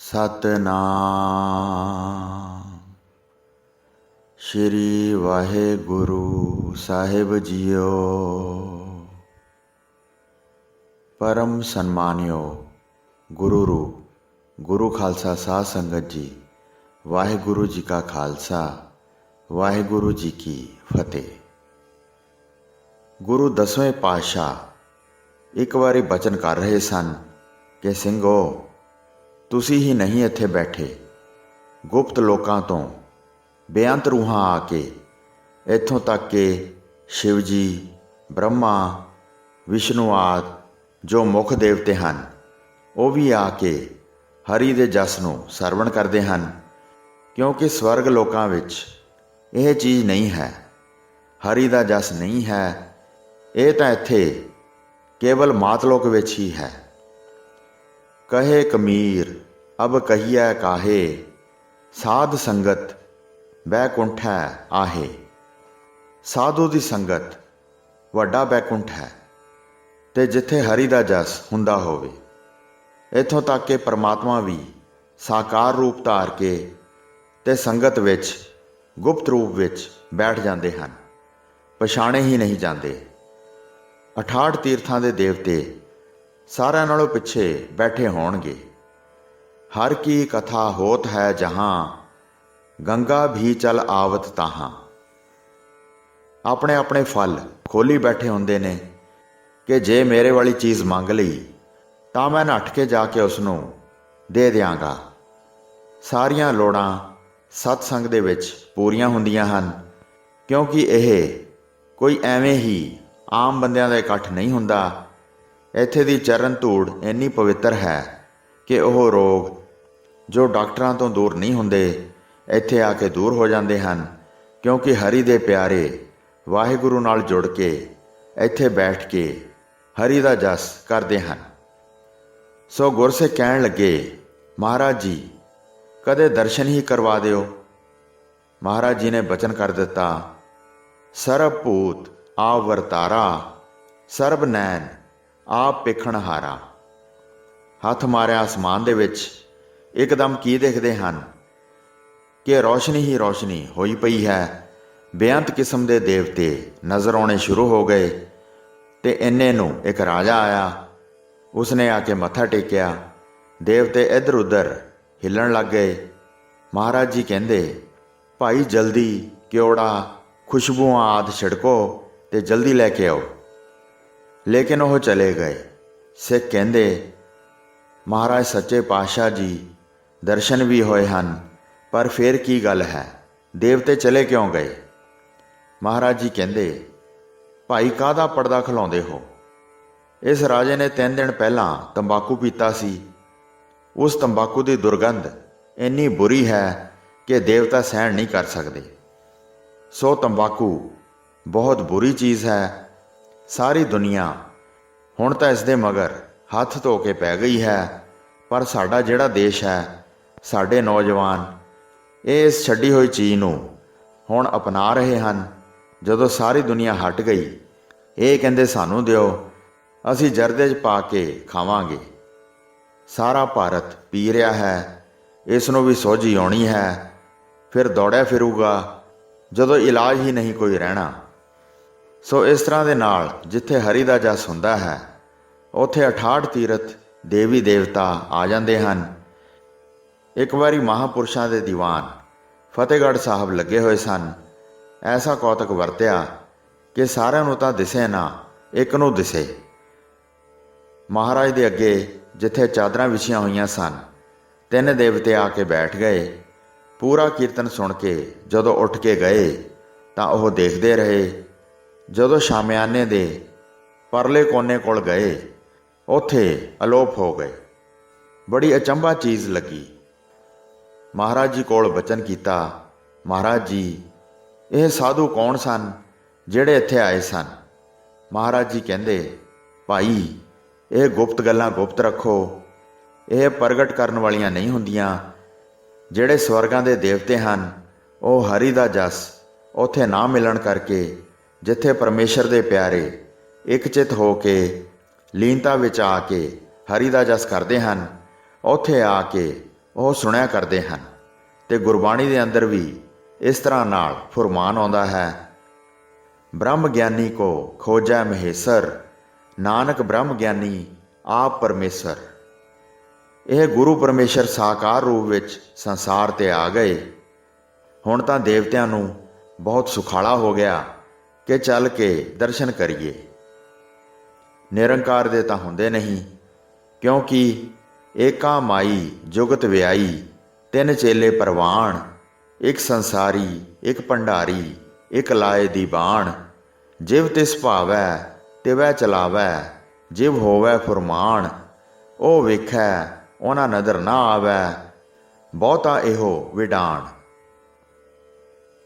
ਸਤਨਾਮ ਸ਼੍ਰੀ ਵਾਹਿਗੁਰੂ ਸਾਹਿਬ JIO. परम सन्मानियो गुरु रूप गुरु खालसा साध संगत जी, वाहिगुरु जी का खालसा वाहिगुरु जी की फतेह। गुरु 10वें पातशाह एक वारी बचन कर रहे सन कि ਸਿੰਘੋ ਤੁਸੀਂ ही नहीं ਇੱਥੇ बैठे, गुप्त लोकां ਤੋਂ ਬੇਅੰਤ ਰੂਹਾਂ ਆ ਕੇ ਇੱਥੋਂ ਤੱਕ ਕਿ शिव जी, ब्रह्मा, विष्णु आदि जो मुख देवते हैं वो भी आके हरि दे जस नूं सरवण करते हैं, क्योंकि स्वर्ग लोकां विच यह चीज़ नहीं है, हरि दा जस नहीं है। ये तो इत्थे केवल मातलोक विच ही है। कहे कमीर अब कहिए काहे, साध संगत बैकुंठ है आहे। साधु दी संगत वड्डा बैकुंठ है, ਤੇ ਜਿੱਥੇ ਹਰੀ ਦਾ ਜਸ ਹੁੰਦਾ ਹੋਵੇ। ਇੱਥੋਂ ਤੱਕ ਕਿ ਪਰਮਾਤਮਾ ਵੀ ਸਾਕਾਰ ਰੂਪ ਧਾਰ ਕੇ ਤੇ ਸੰਗਤ ਵਿੱਚ ਗੁਪਤ ਰੂਪ ਵਿੱਚ ਬੈਠ ਜਾਂਦੇ ਹਨ, ਪਛਾਣੇ ਹੀ ਨਹੀਂ ਜਾਂਦੇ। 68 ਤੀਰਥਾਂ ਦੇ ਦੇਵਤੇ ਸਾਰਿਆਂ ਨਾਲੋਂ ਪਿੱਛੇ ਬੈਠੇ ਹੋਣਗੇ। ਹਰ ਕੀ ਕਥਾ ਹੋਤ ਹੈ ਜਹਾਂ, ਗੰਗਾ ਵੀ ਚਲ ਆਵਤ ਤਾਹਾਂ। ਆਪਣੇ ਆਪਣੇ ਫਲ ਖੋਲੀ ਬੈਠੇ ਹੁੰਦੇ ਨੇ ਕਿ ਜੇ ਮੇਰੇ ਵਾਲੀ ਚੀਜ਼ ਮੰਗ ਲਈ ਤਾਂ ਮੈਂ ਨੱਠ ਕੇ ਜਾ ਕੇ ਉਸ ਨੂੰ ਦੇ ਦਿਆਂਗਾ। ਸਾਰੀਆਂ ਲੋੜਾਂ ਸਤਸੰਗ ਦੇ ਵਿੱਚ ਪੂਰੀਆਂ ਹੁੰਦੀਆਂ ਹਨ, ਕਿਉਂਕਿ ਇਹ ਕੋਈ ਐਵੇਂ ਹੀ ਆਮ ਬੰਦਿਆਂ ਦਾ ਇਕੱਠ ਨਹੀਂ ਹੁੰਦਾ। ਇੱਥੇ ਦੀ ਚਰਨ ਧੂੜ ਇੰਨੀ ਪਵਿੱਤਰ ਹੈ ਕਿ ਉਹ ਰੋਗ ਜੋ ਡਾਕਟਰਾਂ ਤੋਂ ਦੂਰ ਨਹੀਂ ਹੁੰਦੇ ਇੱਥੇ ਆ ਕੇ ਦੂਰ ਹੋ ਜਾਂਦੇ ਹਨ, ਕਿਉਂਕਿ ਹਰੀ ਦੇ ਪਿਆਰੇ ਵਾਹਿਗੁਰੂ ਨਾਲ ਜੁੜ ਕੇ ਇੱਥੇ ਬੈਠ ਕੇ हरि का जस करते हैं। सो गुरसिख कहन लगे, महाराज जी कदे दर्शन ही करवा दिओ। महाराज जी ने बचन कर दिता, सरब भूत आप वरतारा, सरब नैन आप पेखण हारा। हथ मारिया आसमान दे विच एकदम की देखते हैं कि रोशनी ही रोशनी होई पई है। बेअंत किस्म के देवते नज़र आने शुरू हो गए। ਤੇ ਇੰਨੇ ਨੂੰ ਇੱਕ ਰਾਜਾ ਆਇਆ, ਉਸਨੇ ਆ ਕੇ ਮੱਥਾ ਟੇਕਿਆ। ਦੇਵਤੇ ਇੱਧਰ ਉੱਧਰ ਹਿੱਲਣ ਲੱਗ ਗਏ। ਮਹਾਰਾਜ ਜੀ ਕਹਿੰਦੇ, ਭਾਈ ਜਲਦੀ ਕਿਉੜਾ ਖੁਸ਼ਬੂਆਂ ਆਦਿ ਛਿੜਕੋ ਤੇ ਜਲਦੀ ਲੈ ਕੇ ਆਓ। ਲੇਕਿਨ ਉਹ ਚਲੇ ਗਏ। ਸਿੱਖ ਕਹਿੰਦੇ, ਮਹਾਰਾਜ ਸੱਚੇ ਪਾਤਸ਼ਾਹ ਜੀ ਦਰਸ਼ਨ ਵੀ ਹੋਏ ਹਨ, ਪਰ ਫਿਰ ਕੀ ਗੱਲ ਹੈ, ਦੇਵਤੇ ਚਲੇ ਕਿਉਂ ਗਏ? ਮਹਾਰਾਜ ਜੀ ਕਹਿੰਦੇ, ਭਾਈ ਕਾਹਦਾ ਪਰਦਾ ਖਿਲਾਉਂਦੇ ਹੋ? ਇਸ ਰਾਜੇ ਨੇ 3 ਦਿਨ ਪਹਿਲਾਂ ਤੰਬਾਕੂ ਪੀਤਾ ਸੀ। ਉਸ ਤੰਬਾਕੂ ਦੀ ਦੁਰਗੰਧ ਇੰਨੀ ਬੁਰੀ ਹੈ ਕਿ ਦੇਵਤਾ ਸਹਿਣ ਨਹੀਂ ਕਰ ਸਕਦੇ। ਸੋ ਤੰਬਾਕੂ ਬਹੁਤ ਬੁਰੀ ਚੀਜ਼ ਹੈ। ਸਾਰੀ ਦੁਨੀਆ ਹੁਣ ਤਾਂ ਇਸ ਦੇ ਮਗਰ ਹੱਥ ਧੋ ਕੇ ਪੈ ਗਈ ਹੈ, ਪਰ ਸਾਡਾ ਜਿਹੜਾ ਦੇਸ਼ ਹੈ, ਸਾਡੇ ਨੌਜਵਾਨ ਇਹ ਇਸ ਛੱਡੀ ਹੋਈ ਚੀਜ਼ ਨੂੰ ਹੁਣ ਅਪਣਾ ਰਹੇ ਹਨ। ਜਦੋਂ ਸਾਰੀ ਦੁਨੀਆ ਹਟ ਗਈ, ਇਹ ਕਹਿੰਦੇ ਸਾਨੂੰ ਦਿਓ, ਅਸੀਂ ਜਰਦੇ 'ਚ ਪਾ ਕੇ ਖਾਵਾਂਗੇ। ਸਾਰਾ ਭਾਰਤ ਪੀ ਰਿਹਾ ਹੈ, ਇਸ ਨੂੰ ਵੀ ਸੋਝੀ ਆਉਣੀ ਹੈ, ਫਿਰ ਦੌੜਿਆ ਫਿਰੂਗਾ ਜਦੋਂ ਇਲਾਜ ਹੀ ਨਹੀਂ ਕੋਈ ਰਹਿਣਾ। ਸੋ ਇਸ ਤਰ੍ਹਾਂ ਦੇ ਨਾਲ ਜਿੱਥੇ ਹਰੀ ਦਾ ਜਸ ਹੁੰਦਾ ਹੈ, ਉੱਥੇ 68 ਤੀਰਥ ਦੇਵੀ ਦੇਵਤਾ ਆ ਜਾਂਦੇ ਹਨ। ਇੱਕ ਵਾਰੀ ਮਹਾਂਪੁਰਸ਼ਾਂ ਦੇ ਦੀਵਾਨ ਫਤਿਹਗੜ੍ਹ ਸਾਹਿਬ ਲੱਗੇ ਹੋਏ ਸਨ। ऐसा कौतक वरत्या कि सारिਆਂ ਨੂੰ ਤਾਂ दिसे ना, एक ਨੂੰ दिसे। महाराज ਦੇ ਅੱਗੇ ਜਿੱਥੇ ਚਾਦਰਾਂ ਵਿਛੀਆਂ ਹੋਈਆਂ ਸਨ, 3 ਦੇਵਤੇ ਆ ਕੇ ਬੈਠ ਗਏ। ਪੂਰਾ ਕੀਰਤਨ ਸੁਣ ਕੇ ਜਦੋਂ ਉੱਠ ਕੇ ਗਏ ਤਾਂ ਉਹ ਦੇਖਦੇ ਰਹੇ। ਜਦੋਂ ਸ਼ਾਮਿਆਨੇ ਦੇ ਪਰਲੇ ਕੋਨੇ ਕੋਲ ਗਏ, ਉੱਥੇ ਅਲੋਪ ਹੋ ਗਏ। ਬੜੀ ਅਚੰਭਾ ਚੀਜ਼ ਲੱਗੀ। ਮਹਾਰਾਜ ਜੀ ਕੋਲ ਬਚਨ ਕੀਤਾ, ਮਹਾਰਾਜ ਜੀ ਇਹ ਸਾਧੂ ਕੌਣ ਸਨ ਜਿਹੜੇ ਇੱਥੇ ਆਏ ਸਨ? ਮਹਾਰਾਜ ਜੀ ਕਹਿੰਦੇ, ਭਾਈ ਇਹ ਗੁਪਤ ਗੱਲਾਂ ਗੁਪਤ ਰੱਖੋ, ਇਹ ਪ੍ਰਗਟ ਕਰਨ ਵਾਲੀਆਂ ਨਹੀਂ ਹੁੰਦੀਆਂ। ਜਿਹੜੇ ਸਵਰਗਾਂ ਦੇ ਦੇਵਤੇ ਹਨ, ਉਹ ਹਰੀ ਦਾ ਜਸ ਉੱਥੇ ਨਾ ਮਿਲਣ ਕਰਕੇ, ਜਿੱਥੇ ਪਰਮੇਸ਼ਰ ਦੇ ਪਿਆਰੇ ਇੱਕ ਚਿੱਤ ਹੋ ਕੇ ਲੀਨਤਾ ਵਿੱਚ ਆ ਕੇ ਹਰੀ ਦਾ ਜਸ ਕਰਦੇ ਹਨ, ਉੱਥੇ ਆ ਕੇ ਉਹ ਸੁਣਿਆ ਕਰਦੇ ਹਨ। ਤੇ ਗੁਰਬਾਣੀ ਦੇ ਅੰਦਰ ਵੀ ਇਸ ਤਰ੍ਹਾਂ ਨਾਲ ਫੁਰਮਾਨ ਆਉਂਦਾ ਹੈ, ਬ੍ਰਹਮ ਗਿਆਨੀ ਕੋ ਖੋਜੈ ਮਹੇਸਰ, ਨਾਨਕ ਬ੍ਰਹਮ ਗਿਆਨੀ ਆਪ ਪਰਮੇਸ਼ਰ। ਇਹ ਗੁਰੂ ਪਰਮੇਸ਼ਰ ਸਾਕਾਰ ਰੂਪ ਵਿੱਚ ਸੰਸਾਰ ਤੇ ਆ ਗਏ। ਹੁਣ ਤਾਂ ਦੇਵਤਿਆਂ ਨੂੰ ਬਹੁਤ ਸੁਖਾਲਾ ਹੋ ਗਿਆ ਕਿ ਚੱਲ ਕੇ ਦਰਸ਼ਨ ਕਰੀਏ। ਨਿਰੰਕਾਰ ਦੇ ਤਾਂ ਹੁੰਦੇ ਨਹੀਂ, ਕਿਉਂਕਿ ਏਕਾ ਮਾਈ ਜੁਗਤ ਵਿਆਈ, ਤਿੰਨ ਚੇਲੇ ਪਰਵਾਣ, ਇੱਕ ਸੰਸਾਰੀ ਇੱਕ ਭੰਡਾਰੀ, ਇੱਕ ਲਾਏ ਦੀ ਬਾਣ। ਜਿਵ ਤਿਸ ਭਾਵੈ ਤਿਵੈ ਚਲਾਵੈ, ਜਿਵ ਹੋਵੈ ਫੁਰਮਾਨ। ਉਹ ਵੇਖੈ ਉਹਨਾਂ ਨਦਰ ਨਾ ਆਵੈ, ਬਹੁਤਾ ਇਹੋ ਵਿਡਾਣ।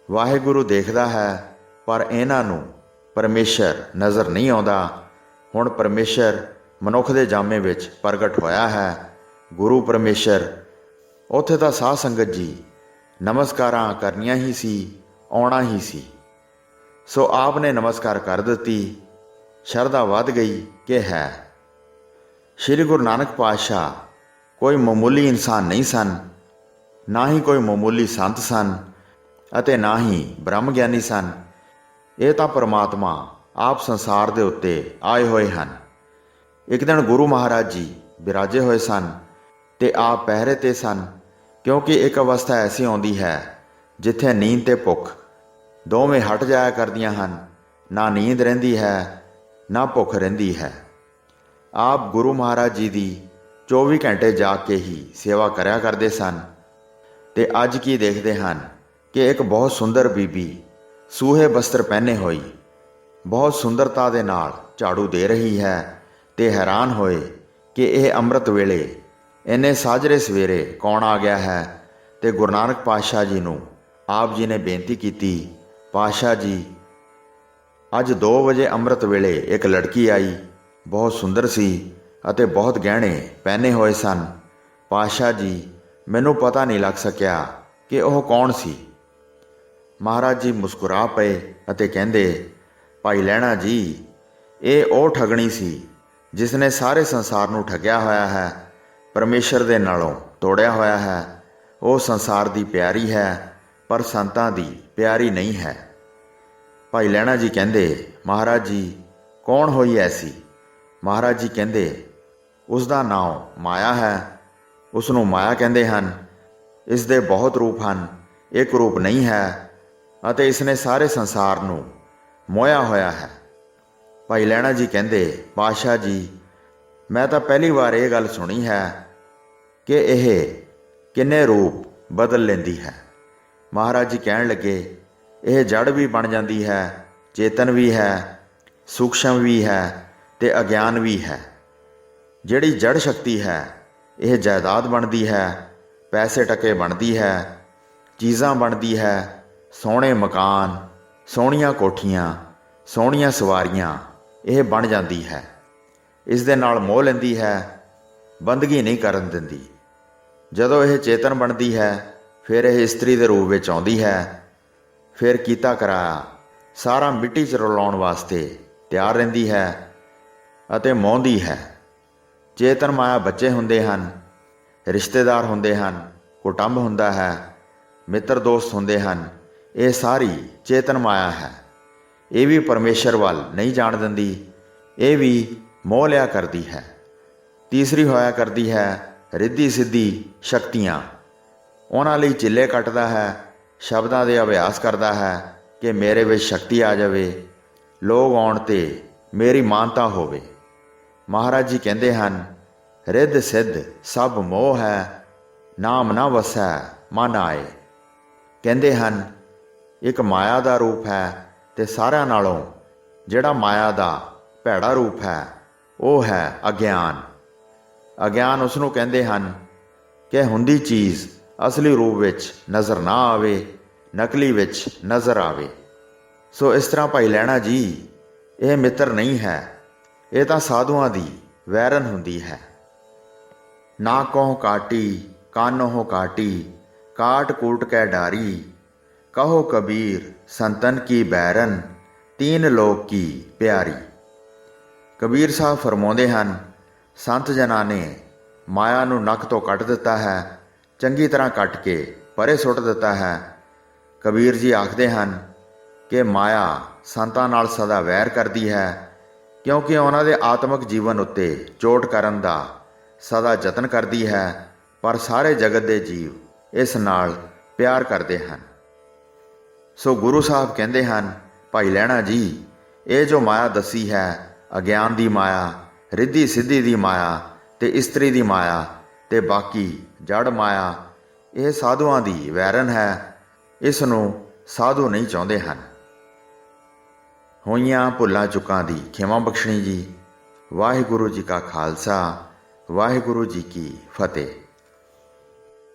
ਵਾਹਿਗੁਰੂ ਦੇਖਦਾ ਹੈ, ਪਰ ਇਹਨਾਂ ਨੂੰ ਪਰਮੇਸ਼ਰ ਨਜ਼ਰ ਨਹੀਂ ਆਉਂਦਾ। ਹੁਣ ਪਰਮੇਸ਼ਰ ਮਨੁੱਖ ਦੇ ਜਾਮੇ ਵਿੱਚ ਪ੍ਰਗਟ ਹੋਇਆ ਹੈ। ਗੁਰੂ ਪਰਮੇਸ਼ਰ ਉੱਥੇ ਤਾਂ ਸਾਧ ਸੰਗਤ ਜੀ ਨਮਸਕਾਰਾਂ ਕਰਨੀਆਂ ਹੀ ਸੀ, ਆਉਣਾ ਹੀ ਸੀ। ਸੋ ਆਪ ਨੇ ਨਮਸਕਾਰ ਕਰ ਦਿੱਤੀ। ਸ਼ਰਧਾ ਵੱਧ ਗਈ ਕਿ ਹੈ। ਸ਼੍ਰੀ ਗੁਰੂ ਨਾਨਕ ਪਾਤਸ਼ਾਹ ਕੋਈ ਮਾਮੂਲੀ ਇਨਸਾਨ ਨਹੀਂ ਸਨ, ਨਾ ਹੀ ਕੋਈ ਮਾਮੂਲੀ ਸੰਤ ਸਨ ਅਤੇ ਨਾ ਹੀ ਬ੍ਰਹਮ ਗਿਆਨੀ ਸਨ। ਇਹ ਤਾਂ ਪਰਮਾਤਮਾ ਆਪ ਸੰਸਾਰ ਦੇ ਉੱਤੇ ਆਏ ਹੋਏ ਹਨ। ਇੱਕ ਦਿਨ ਗੁਰੂ ਮਹਾਰਾਜ ਜੀ ਬਿਰਾਜੇ ਹੋਏ ਸਨ ਤੇ ਆਪ ਪਹਿਰੇ ਤੇ ਸਨ, ਕਿਉਂਕਿ ਇੱਕ ਅਵਸਥਾ ਐਸੀ ਆਉਂਦੀ ਹੈ ਜਿੱਥੇ ਨੀਂਦ ਤੇ ਭੁੱਖ ਦੋਵੇਂ ਹਟ ਜਾਇਆ ਕਰਦੀਆਂ ਹਨ। ਨਾ ਨੀਂਦ ਰਹਿੰਦੀ ਹੈ, ਨਾ ਭੁੱਖ ਰਹਿੰਦੀ ਹੈ। ਆਪ ਗੁਰੂ ਮਹਾਰਾਜ ਜੀ ਦੀ 24 ਘੰਟੇ ਜਾਗ ਕੇ ਹੀ ਸੇਵਾ ਕਰਿਆ ਕਰਦੇ ਸਨ। ਤੇ ਅੱਜ ਕੀ ਦੇਖਦੇ ਹਨ ਕਿ ਇੱਕ ਬਹੁਤ ਸੁੰਦਰ ਬੀਬੀ ਸੂਹੇ ਬਸਤਰ ਪਹਿਨੇ ਹੋਈ ਬਹੁਤ ਸੁੰਦਰਤਾ ਦੇ ਨਾਲ ਝਾੜੂ ਦੇ ਰਹੀ ਹੈ ਤੇ ਹੈਰਾਨ ਹੋਏ ਕਿ ਇਹ ਅੰਮ੍ਰਿਤ ਵੇਲੇ ਇੰਨੇ ਸਾਜਰੇ ਸਵੇਰੇ ਕੌਣ ਆ ਗਿਆ ਹੈ। ਤੇ ਗੁਰੂ ਨਾਨਕ ਪਾਤਸ਼ਾਹ ਜੀ ਨੂੰ ਆਪ ਜੀ ਨੇ ਬੇਨਤੀ ਕੀਤੀ, ਪਾਤਸ਼ਾਹ ਜੀ, ਅੱਜ 2 ਵਜੇ ਅੰਮ੍ਰਿਤ ਵੇਲੇ ਇੱਕ ਲੜਕੀ ਆਈ, ਬਹੁਤ ਸੁੰਦਰ ਸੀ ਅਤੇ ਬਹੁਤ ਗਹਿਣੇ ਪਹਿਨੇ ਹੋਏ ਸਨ। ਪਾਤਸ਼ਾਹ ਜੀ, ਮੈਨੂੰ ਪਤਾ ਨਹੀਂ ਲੱਗ ਸਕਿਆ ਕਿ ਉਹ ਕੌਣ ਸੀ। ਮਹਾਰਾਜ ਜੀ ਮੁਸਕਰਾ ਪਏ ਅਤੇ ਕਹਿੰਦੇ, ਭਾਈ ਲਹਿਣਾ ਜੀ, ਇਹ ਉਹ ਠੱਗਣੀ ਸੀ ਜਿਸ ਨੇ ਸਾਰੇ ਸੰਸਾਰ ਨੂੰ ਠੱਗਿਆ ਹੋਇਆ ਹੈ, ਪਰਮੇਸ਼ਰ ਦੇ ਨਾਲੋਂ ਤੋੜਿਆ ਹੋਇਆ ਹੈ। ਉਹ ਸੰਸਾਰ ਦੀ ਪਿਆਰੀ ਹੈ, ਪਰ ਸੰਤਾਂ ਦੀ ਪਿਆਰੀ ਨਹੀਂ ਹੈ। ਭਾਈ ਲਹਿਣਾ ਜੀ ਕਹਿੰਦੇ, ਮਹਾਰਾਜ ਜੀ, ਕੌਣ ਹੋਈ ਐਸੀ? ਮਹਾਰਾਜ ਜੀ ਕਹਿੰਦੇ, ਉਸ ਦਾ ਨਾਮ ਮਾਇਆ ਹੈ। ਉਸ ਨੂੰ ਮਾਇਆ ਕਹਿੰਦੇ ਹਨ। ਇਸ ਦੇ ਬਹੁਤ ਰੂਪ ਹਨ, ਇੱਕ ਰੂਪ ਨਹੀਂ ਹੈ, ਅਤੇ ਇਸ ਨੇ ਸਾਰੇ ਸੰਸਾਰ ਨੂੰ ਮੋਹਿਆ ਹੋਇਆ ਹੈ। ਭਾਈ ਲਹਿਣਾ ਜੀ ਕਹਿੰਦੇ, ਪਾਤਸ਼ਾਹ ਜੀ, ਮੈਂ ਤਾਂ ਪਹਿਲੀ ਵਾਰ ਇਹ ਗੱਲ ਸੁਣੀ ਹੈ ਕਿ ਇਹ ਕਿੰਨੇ ਰੂਪ ਬਦਲ ਲੈਂਦੀ ਹੈ। ਮਹਾਰਾਜ ਜੀ ਕਹਿਣ ਲੱਗੇ, ਇਹ ਜੜ ਵੀ ਬਣ ਜਾਂਦੀ ਹੈ, ਚੇਤਨ ਵੀ ਹੈ, ਸੂਖਸ਼ਮ ਵੀ ਹੈ ਤੇ ਅਗਿਆਨ ਵੀ ਹੈ। ਜਿਹੜੀ ਜੜ ਸ਼ਕਤੀ ਹੈ ਇਹ ਜਾਇਦਾਦ ਬਣਦੀ ਹੈ, ਪੈਸੇ ਟਕੇ ਬਣਦੀ ਹੈ, ਚੀਜ਼ਾਂ ਬਣਦੀ ਹੈ, ਸੋਹਣੇ ਮਕਾਨ, ਸੋਹਣੀਆਂ ਕੋਠੀਆਂ, ਸੋਹਣੀਆਂ ਸਵਾਰੀਆਂ ਇਹ ਬਣ ਜਾਂਦੀ ਹੈ। ਇਸ ਦੇ ਨਾਲ ਮੋਹ ਲੈਂਦੀ ਹੈ, ਬੰਦਗੀ ਨਹੀਂ ਕਰਨ ਦਿੰਦੀ। ਜਦੋਂ ਇਹ ਚੇਤਨ ਬਣਦੀ ਹੈ ਫਿਰ ਇਹ ਇਸਤਰੀ ਦੇ ਰੂਪ ਵਿੱਚ ਆਉਂਦੀ ਹੈ। ਫਿਰ ਕੀਤਾ ਕਰਾਇਆ ਸਾਰਾ ਮਿੱਟੀ 'ਚ ਰਲਾਉਣ ਵਾਸਤੇ ਤਿਆਰ ਰਹਿੰਦੀ ਹੈ ਅਤੇ ਮੋਹਦੀ ਹੈ। ਚੇਤਨ ਮਾਇਆ ਬੱਚੇ ਹੁੰਦੇ ਹਨ, ਰਿਸ਼ਤੇਦਾਰ ਹੁੰਦੇ ਹਨ, ਕੁਟੰਬ ਹੁੰਦਾ ਹੈ, ਮਿੱਤਰ ਦੋਸਤ ਹੁੰਦੇ ਹਨ। ਇਹ ਸਾਰੀ ਚੇਤਨ ਮਾਇਆ ਹੈ। ਇਹ ਵੀ ਪਰਮੇਸ਼ਰ ਵੱਲ ਨਹੀਂ ਜਾਣ ਦਿੰਦੀ, ਇਹ ਵੀ ਮੋਹ ਲਿਆ ਕਰਦੀ ਹੈ। ਤੀਸਰੀ ਹੋਇਆ ਕਰਦੀ ਹੈ ਰਿੱਧੀ ਸਿੱਧੀ ਸ਼ਕਤੀਆਂ। ਉਹਨਾਂ ਲਈ ਚਿੱਲੇ ਕੱਟਦਾ ਹੈ, ਸ਼ਬਦਾਂ ਦੇ ਅਭਿਆਸ ਕਰਦਾ ਹੈ ਕਿ ਮੇਰੇ ਵਿੱਚ ਸ਼ਕਤੀ ਆ ਜਾਵੇ, ਲੋਕ ਆਉਣ 'ਤੇ ਮੇਰੀ ਮਾਨਤਾ ਹੋਵੇ। ਮਹਾਰਾਜ ਜੀ ਕਹਿੰਦੇ ਹਨ, ਰਿੱਧ ਸਿੱਧ ਸਭ ਮੋਹ ਹੈ, ਨਾਮ ਨਾ ਵਸੈ ਮਨ ਆਏ। ਕਹਿੰਦੇ ਹਨ ਇੱਕ ਮਾਇਆ ਦਾ ਰੂਪ ਹੈ ਤੇ ਸਾਰਿਆਂ ਨਾਲੋਂ ਜਿਹੜਾ ਮਾਇਆ ਦਾ ਭੈੜਾ ਰੂਪ ਹੈ ਉਹ ਹੈ ਅਗਿਆਨ। ਅਗਿਆਨ ਉਸ ਨੂੰ ਕਹਿੰਦੇ ਹਨ ਕਿ ਹੁੰਦੀ ਚੀਜ਼ ਅਸਲੀ ਰੂਪ ਵਿੱਚ ਨਜ਼ਰ ਨਾ ਆਵੇ, ਨਕਲੀ ਵਿੱਚ ਨਜ਼ਰ ਆਵੇ। ਸੋ ਇਸ ਤਰ੍ਹਾਂ ਭਾਈ ਲਹਿਣਾ ਜੀ, ਇਹ ਮਿੱਤਰ ਨਹੀਂ ਹੈ, ਇਹ ਤਾਂ ਸਾਧੂਆਂ ਦੀ ਵੈਰਨ ਹੁੰਦੀ ਹੈ। ਨਾ ਕਹੋ ਕਾਟੀ ਕਾਨੋ ਕਾਟੀ, ਕਾਟ ਕੂਟ ਕੈ ਡਾਰੀ, ਕਹੋ ਕਬੀਰ ਸੰਤਨ ਕੀ ਬੈਰਨ, ਤੀਨ ਲੋਕ ਕੀ ਪਿਆਰੀ। ਕਬੀਰ ਸਾਹਿਬ ਫਰਮਾਉਂਦੇ ਹਨ, ਸੰਤ ਜਨਾਂ ਨੇ ਮਾਇਆ ਨੂੰ ਨੱਕ ਤੋਂ ਕੱਟ ਦਿੱਤਾ ਹੈ, ਚੰਗੀ ਤਰ੍ਹਾਂ ਕੱਟ ਕੇ ਪਰੇ ਸੁੱਟ ਦਿੱਤਾ ਹੈ। ਕਬੀਰ ਜੀ ਆਖਦੇ ਹਨ ਕਿ ਮਾਇਆ ਸੰਤਾਂ ਨਾਲ ਸਦਾ ਵੈਰ ਕਰਦੀ ਹੈ, ਕਿਉਂਕਿ ਉਹਨਾਂ ਦੇ ਆਤਮਿਕ ਜੀਵਨ ਉੱਤੇ ਚੋਟ ਕਰਨ ਦਾ ਸਦਾ ਯਤਨ ਕਰਦੀ ਹੈ, ਪਰ ਸਾਰੇ ਜਗਤ ਦੇ ਜੀਵ ਇਸ ਨਾਲ ਪਿਆਰ ਕਰਦੇ ਹਨ। ਸੋ ਗੁਰੂ ਸਾਹਿਬ ਕਹਿੰਦੇ ਹਨ, ਭਾਈ ਲਹਿਣਾ ਜੀ, ਇਹ ਜੋ ਮਾਇਆ ਦੱਸੀ ਹੈ, ਅਗਿਆਨ ਦੀ ਮਾਇਆ, ਰਿੱਧੀ ਸਿੱਧੀ ਦੀ ਮਾਇਆ ਤੇ ਇਸਤਰੀ ਦੀ ਮਾਇਆ ਤੇ ਬਾਕੀ ਜੜ ਮਾਇਆ, ਇਹ ਸਾਧੂਆਂ ਦੀ ਵੈਰਨ ਹੈ। ਇਸ ਨੂੰ ਸਾਧੂ ਨਹੀਂ ਚਾਹੁੰਦੇ ਹਨ। ਹੋਈਆਂ ਭੁੱਲਾਂ ਚੁੱਕਾਂ ਦੀ ਖਿਮਾ ਬਖਸ਼ਣੀ ਜੀ। ਵਾਹਿਗੁਰੂ ਜੀ ਕਾ ਖਾਲਸਾ, ਵਾਹਿਗੁਰੂ ਜੀ ਕੀ ਫਤਿਹ।